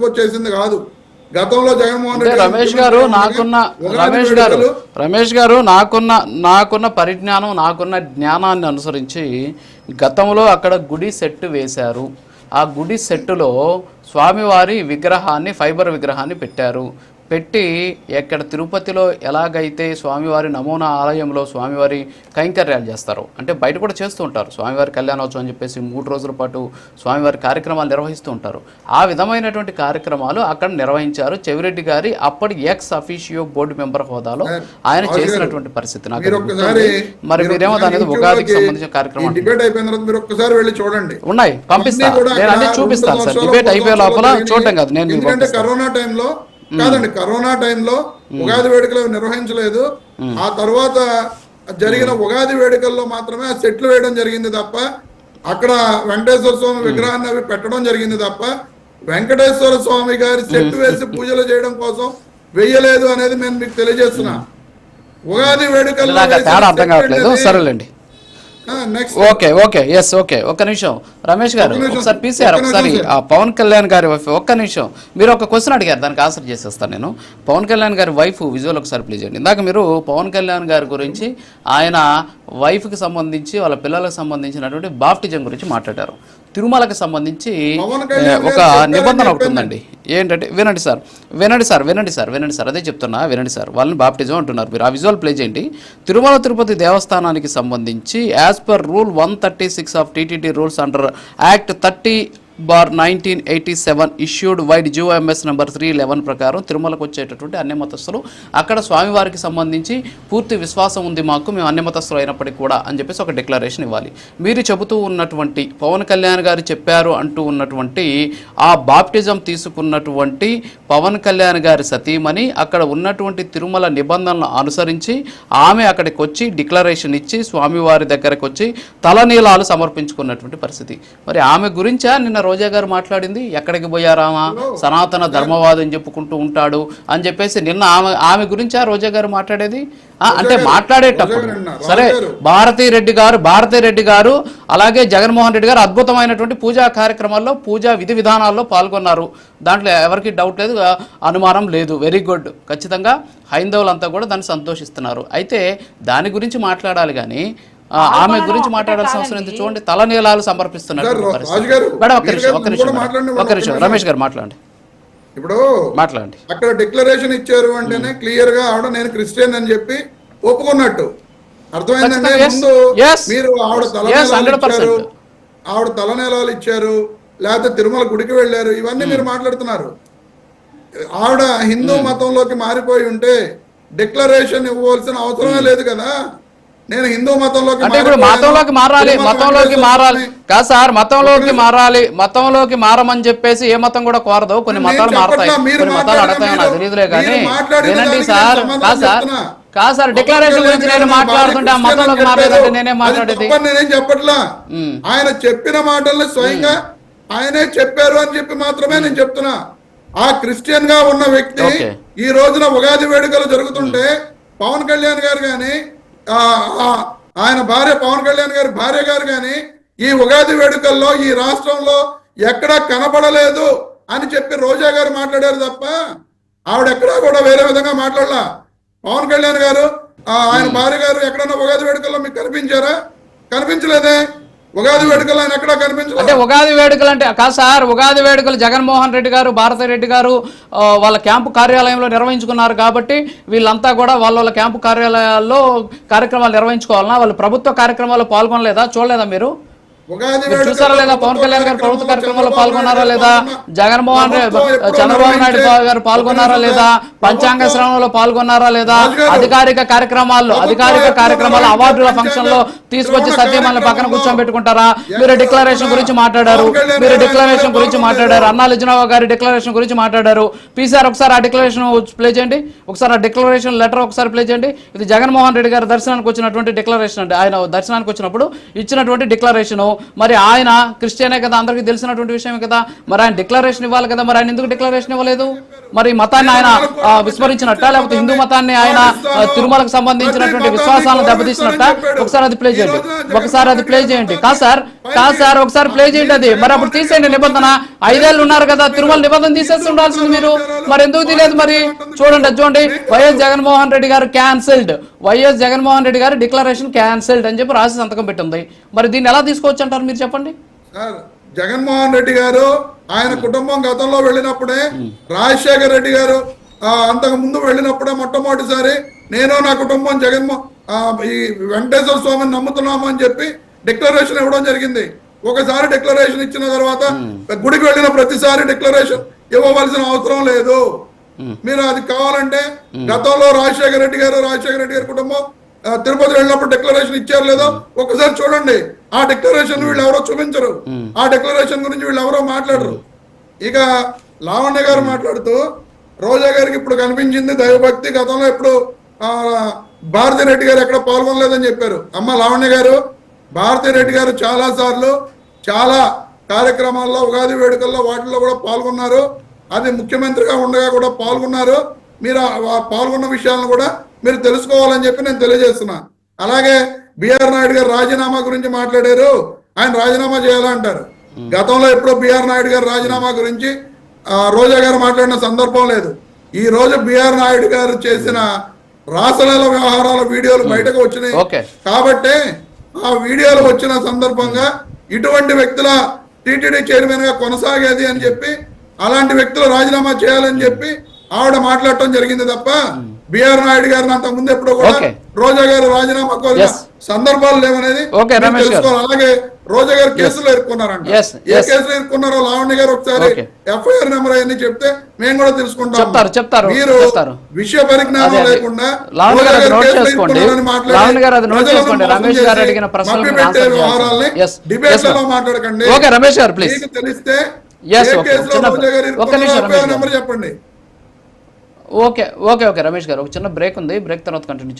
వచ్చేసింది కాదు. గతంలో జగన్మోహన్ రెడ్డి రమేష్ గారు నాకున్న పరిజ్ఞానం, నాకున్న జ్ఞానాన్ని అనుసరించి గతంలో అక్కడ గుడి సెట్ వేశారు. ఆ గుడి సెట్టులో స్వామివారి విగ్రహాన్ని, ఫైబర్ విగ్రహాన్ని పెట్టారు. పెట్టి ఎక్కడ తిరుపతిలో ఎలాగైతే స్వామివారి నమూనా ఆలయంలో స్వామివారి కైంకర్యాలు చేస్తారు, అంటే బయట కూడా చేస్తూ ఉంటారు, స్వామివారి కళ్యాణోత్సవం అని చెప్పేసి 3 రోజుల పాటు స్వామివారి కార్యక్రమాలు నిర్వహిస్తూ ఉంటారు. ఆ విధమైనటువంటి కార్యక్రమాలు అక్కడ నిర్వహించారు. చెవిరెడ్డి గారి అప్పటి ఎక్స్ అఫీషియో బోర్డు మెంబర్ హోదాలో ఆయన చేసినటువంటి పరిస్థితి నాకు. మరి మీరేమో దాని మీద ఉగాదికి సంబంధించిన కార్యక్రమం ఉన్నాయి, పంపిస్తాను, నేను అన్ని చూపిస్తాను సార్. డిబేట్ అయిపోయే లోపల చూడటం కాదు, నేను కరోనా టైంలో కాదండి, కరోనా టైంలో ఉగాది వేడుకలు నిర్వహించలేదు. ఆ తర్వాత జరిగిన ఉగాది వేడుకల్లో మాత్రమే ఆ సెట్లు వేయడం జరిగింది తప్ప, అక్కడ వెంకటేశ్వర స్వామి విగ్రహాన్ని అవి పెట్టడం జరిగింది తప్ప, వెంకటేశ్వర స్వామి గారి సెట్ వేసి పూజలు చేయడం కోసం వెయ్యలేదు అనేది నేను మీకు తెలియజేస్తున్నా. ఉగాది వేడుకల్లో అర్థం కావట్లేదు, సరేలేండి. Okay okay yes okay. ఒక్క నిమిషం రమేష్ గారు, ఒకసారి పీసీఆర్, ఒకసారి పవన్ కళ్యాణ్ గారి వైఫ్, ఒక్క నిమిషం, మీరు ఒక క్వశ్చన్ అడిగారు, దానికి ఆన్సర్ చేసేస్తాను నేను. పవన్ కళ్యాణ్ గారి వైఫ్ విజువల్ ఒకసారి ప్లే చేయండి. ఇందాక మీరు పవన్ కళ్యాణ్ గారి గురించి, ఆయన వైఫ్కి సంబంధించి, వాళ్ళ పిల్లలకు సంబంధించినటువంటి బాప్టిజం గురించి మాట్లాడారు. తిరుమలకి సంబంధించి ఒక నిబంధన ఒకటి ఉందండి, ఏంటంటే వినండి సార్, అదే చెప్తున్నా, వినండి సార్. వాళ్ళని బాప్టిజం అంటున్నారు, మీరు ఆ విజువల్ ప్లే చేయండి. తిరుమల తిరుపతి దేవస్థానానికి సంబంధించి as per rule 136 of TTD rules under act 30/1987 issued wide GOMS number 311 ప్రకారం తిరుమలకు వచ్చేటటువంటి అన్ని మతస్థులు అక్కడ స్వామివారికి సంబంధించి పూర్తి విశ్వాసం ఉంది మాకు, మేము అన్ని మతస్థులు అయినప్పటికీ కూడా అని చెప్పేసి ఒక డిక్లరేషన్ ఇవ్వాలి. మీరు చెబుతూ ఉన్నటువంటి, పవన్ కళ్యాణ్ గారు చెప్పారు అంటూ ఉన్నటువంటి ఆ బాప్టిజం తీసుకున్నటువంటి పవన్ కళ్యాణ్ గారి సతీమణి అక్కడ ఉన్నటువంటి తిరుమల నిబంధనలను అనుసరించి ఆమె అక్కడికి వచ్చి డిక్లరేషన్ ఇచ్చి స్వామివారి దగ్గరకు వచ్చి తలనీలాలు సమర్పించుకున్నటువంటి పరిస్థితి. మరి ఆమె గురించా నిన్న రోజా గారు మాట్లాడింది? ఎక్కడికి పోయారామా, సనాతన ధర్మవాదం చెప్పుకుంటూ ఉంటాడు అని చెప్పేసి నిన్న ఆమె గురించా రోజా గారు మాట్లాడేది? అంటే మాట్లాడేటప్పుడు సరే, భారతీ రెడ్డి గారు అలాగే జగన్మోహన్ రెడ్డి గారు అద్భుతమైనటువంటి పూజా కార్యక్రమాల్లో, పూజా విధి విధానాల్లో పాల్గొన్నారు. దాంట్లో ఎవరికి డౌట్ లేదు, అనుమానం లేదు. Very good. ఖచ్చితంగా హైందవులంతా కూడా దాన్ని సంతోషిస్తున్నారు. అయితే దాని గురించి మాట్లాడాలి కానీ ఆమె గురించి మాట్లాడాల్సిన అవసరం ఎందుకు? చూడండి, తలనీలాలు సమర్పిస్తున్నారు. ఒక్క నిమిషం రమేష్ గారు మాట్లాడండి. ఇప్పుడు మాట్లాడండి. అక్కడ డిక్లరేషన్ ఇచ్చారు అంటేనే క్లియర్ గా ఆవిడ నేను క్రిస్టియన్ అని చెప్పి ఒప్పుకున్నట్టు అర్థమైందంటే, ముందు మీరు ఆవిడ తలనీలాలు ఇచ్చారు, లేకపోతే తిరుమల గుడికి వెళ్ళారు, ఇవన్నీ మీరు మాట్లాడుతున్నారు. ఆవిడ హిందూ మతంలోకి మారిపోయి ఉంటే డిక్లరేషన్ ఇవ్వవలసిన అవసరమే లేదు కదా. నేను హిందూ మతంలోకి మారాలి కాదు సార్, మతంలోకి మారమని చెప్పేసి ఏ మతం కూడా కోరదు. కొన్ని మతాలు మారతాయి, కొన్ని మతాలు అడతాయి, నాకు తెలియదులే కానీ వినండి సార్. కాదు సార్, డిక్లరేషన్ గురించి నేను మాట్లాడుతుంటే ఆ మతంలోకి మారేదంటే నేనేం మాట్లాడేది? నేనేం చెప్పట్లా, ఆయన చెప్పిన మాటల్ని స్వయంగా ఆయనే చెప్పారు అని చెప్పి మాత్రమే నేను చెప్తున్నా. ఆ క్రిస్టియన్ గా ఉన్న వ్యక్తి ఈ రోజున ఉగాది వేడుకలు జరుగుతుంటే పవన్ కళ్యాణ్ గారు గాని, ఆయన భార్య పవన్ కళ్యాణ్ గారి భార్య గారు కానీ ఈ ఉగాది వేడుకల్లో ఈ రాష్ట్రంలో ఎక్కడా కనపడలేదు అని చెప్పి రోజా గారు మాట్లాడారు తప్ప ఆవిడ ఎక్కడా కూడా వేరే విధంగా మాట్లాడలా. పవన్ కళ్యాణ్ గారు ఆయన భార్య గారు ఎక్కడన్నా ఉగాది వేడుకల్లో మీకు కనిపించారా? కనిపించలేదే. ఉగాది వేడుకలు ఆయన ఎక్కడా కనిపించలేదు. అంటే ఉగాది వేడుకలు అంటే కాదు సార్, ఉగాది వేడుకలు జగన్మోహన్ రెడ్డి గారు, భారతి రెడ్డి గారు వాళ్ళ క్యాంపు కార్యాలయంలో నిర్వహించుకున్నారు కాబట్టి వీళ్ళంతా కూడా వాళ్ళ క్యాంపు కార్యాలయాల్లో కార్యక్రమాలు నిర్వహించుకోవాలన్నా? వాళ్ళు ప్రభుత్వ కార్యక్రమాల్లో పాల్గొనలేదా? చూడలేదా మీరు? చూసారా లేదా? పవన్ కళ్యాణ్ గారు ప్రభుత్వ కార్యక్రమాల్లో పాల్గొన్నారా లేదా? చంద్రబాబు నాయుడు గారు పాల్గొన్నారా లేదా? పంచాంగ శ్రవణంలో పాల్గొన్నారా లేదా? అధికారిక కార్యక్రమాల్లో అవార్డుల ఫంక్షన్ లో తీసుకొచ్చి సత్యమల్ని పక్కన కూర్చోబెట్టుకుంటారా? మీరు డిక్లరేషన్ గురించి మాట్లాడారు, అన్నా లిజనావా గారి డిక్లరేషన్ గురించి మాట్లాడారు. పీసీఆర్ ఒకసారి ఆ డిక్లరేషన్ ప్లే చేయండి, ఒకసారి ఆ డిక్లరేషన్ లెటర్ ఒకసారి ప్లే చేయండి. ఇది జగన్మోహన్ రెడ్డి గారి దర్శనానికి వచ్చినటువంటి డిక్లరేషన్ అండి. ఆయన దర్శనానికి వచ్చినప్పుడు ఇచ్చినటువంటి డిక్లరేషన్. మరి ఆయన క్రిస్టియనే కదా, అందరికీ తెలిసినటువంటి విషయమే కదా, మరి ఆయన డిక్లరేషన్ ఇవ్వాలి కదా, మరి ఆయన ఎందుకు డిక్లరేషన్ ఇవ్వలేదు? మరి మతాన్ని ఆయన విస్మరించినట్ట, లేకపోతే హిందూ మతాన్ని ఆయన తిరుమలకు సంబంధించినటువంటి విశ్వాసాలను దెబ్బతీసినట్ట? ఒకసారి అది ప్లే చేయండి, ఒకసారి అది ప్లే చేయండి. కాదు సార్ ఒకసారి ప్లే చేయండి అది. మరి అప్పుడు తీసేయండి నిబంధన. 5 ఏళ్ళు ఉన్నారు కదా, తిరుమల నిబంధన తీసేసి ఉండాల్సింది మీరు. మరి ఎందుకు తీయలేదు? మరి చూడండి, వైఎస్ జగన్మోహన్ రెడ్డి గారు క్యాన్సిల్డ్, వైఎస్ జగన్మోహన్ రెడ్డి గారు డిక్లరేషన్ క్యాన్సిల్డ్ అని చెప్పి రాసి సంతకం పెట్టింది. మరి దీన్ని ఎలా తీసుకోవచ్చు అంటారు మీరు, చెప్పండి? సార్, జగన్మోహన్ రెడ్డి గారు ఆయన కుటుంబం గతంలో వెళ్ళినప్పుడే, రాజశేఖర రెడ్డి గారు అంతకు ముందు వెళ్ళినప్పుడే మొట్టమొదటిసారి నేను నా కుటుంబం ఈ వెంకటేశ్వర స్వామిని నమ్ముతున్నాము అని చెప్పి డిక్లరేషన్ ఇవ్వడం జరిగింది. ఒకసారి డిక్లరేషన్ ఇచ్చిన తర్వాత గుడికి వెళ్ళిన ప్రతిసారి డిక్లరేషన్ ఇవ్వవలసిన అవసరం లేదు. మీరు అది కావాలంటే గతంలో రాజశేఖర రెడ్డి గారి కుటుంబం తిరుపతి వెళ్ళినప్పుడు డిక్లరేషన్ ఇచ్చారు లేదో ఒకసారి చూడండి. ఆ డిక్లరేషన్ వీళ్ళు ఎవరో చూపించరు, ఆ డిక్లరేషన్ గురించి వీళ్ళు ఎవరో మాట్లాడరు. ఇక లావణ్య గారు మాట్లాడుతూ రోజా గారికి ఇప్పుడు కనిపించింది దైవభక్తి, గతంలో ఎప్పుడు భారతీ రెడ్డి గారు ఎక్కడ పాల్గొనలేదని చెప్పారు. అమ్మ లావణ్య గారు, భారతీ రెడ్డి గారు చాలా సార్లు చాలా కార్యక్రమాల్లో, ఉగాది వేడుకల్లో వాటిల్లో కూడా పాల్గొన్నారు. అది ముఖ్యమంత్రిగా ఉండగా కూడా పాల్గొన్నారు. మీరు పాల్గొన్న విషయాలను కూడా మీరు తెలుసుకోవాలని చెప్పి నేను తెలియజేస్తున్నా. అలాగే బిఆర్ నాయుడు గారు రాజీనామా గురించి మాట్లాడారు, ఆయన రాజీనామా చేయాలంటారు. గతంలో ఎప్పుడో బిఆర్ నాయుడు గారు రాజీనామా గురించి రోజా గారు మాట్లాడిన సందర్భం లేదు. ఈ రోజు బిఆర్ నాయుడు గారు చేసిన రాసలీల వ్యవహారాల వీడియోలు బయటకు వచ్చినాయి కాబట్టి ఆ వీడియోలు వచ్చిన సందర్భంగా ఇటువంటి వ్యక్తుల టీటీడీ చైర్మన్ గా కొనసాగేది అని చెప్పి, అలాంటి వ్యక్తులు రాజీనామా చేయాలని చెప్పి ఆవిడ మాట్లాడటం జరిగింది తప్ప బిఆర్ నాయుడు గారిని అంత ముందు ఎప్పుడు కూడా రోజా గారు రాజీనామా కోరిన సందర్భాలు లేవనేది తెలుసుకోవాలి. అలాగే రోజా గారు కేసులు ఎదుర్కొన్నారంట, ఏ కేసులు ఎదుర్కొన్నారో లావణ్య గారు ఒకసారి ఎఫ్ఐఆర్ నెంబర్ అవన్నీ చెప్తే మేము కూడా తెలుసుకుంటాం. మీరు విషయ పరిజ్ఞానం లేకుండా డిబేట్లలో మాట్లాడకండి. తెలిస్తే నెంబర్ చెప్పండి. ఓకే రమేష్ గారు, ఒక చిన్న బ్రేక్ ఉంది, బ్రేక్ తర్వాత కంటిన్యూ